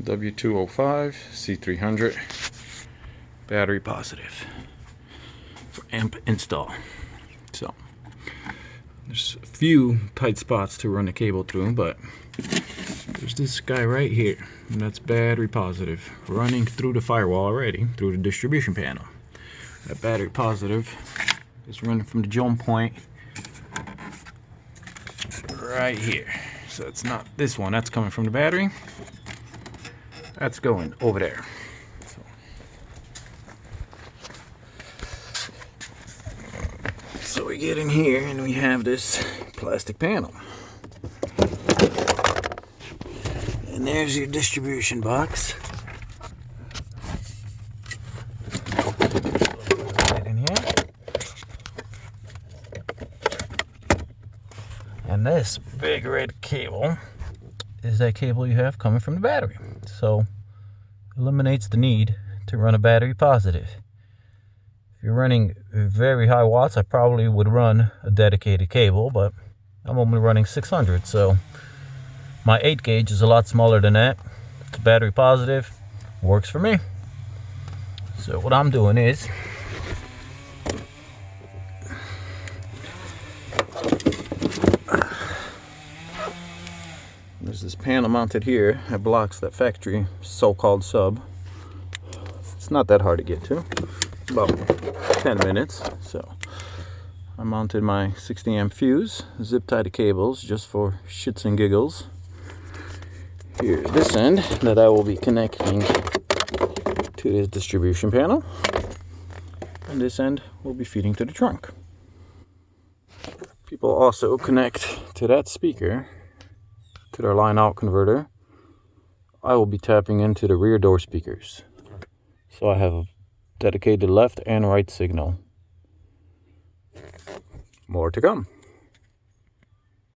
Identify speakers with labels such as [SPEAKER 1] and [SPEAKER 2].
[SPEAKER 1] W205 C300 battery positive for amp install. So there's a few tight spots to run the cable through, but there's this guy right here, and that's battery positive running through the firewall already, through the distribution panel. That battery positive is running from the jump point right here. So it's not this one, that's coming from the battery. That's going over there. So we get in here and we have this plastic panel. And there's your distribution box. Right in here. And this big red cable is that cable you have coming from the battery. So eliminates the need to run a battery positive. If you're running very high watts, I probably would run a dedicated cable, but I'm only running 600, so my 8 gauge is a lot smaller than that. It's battery positive, works for me. So what I'm doing is there's this panel mounted here that blocks that factory so-called sub. It's not that hard to get to, about 10 minutes. So I mounted my 60 amp fuse, zip tied the cables just for shits and giggles. Here's this end that I will be connecting to this distribution panel, and this end will be feeding to the trunk. People also connect to that speaker, to their line out converter. I will be tapping into the rear door speakers, so I have a dedicated left and right signal. More to come.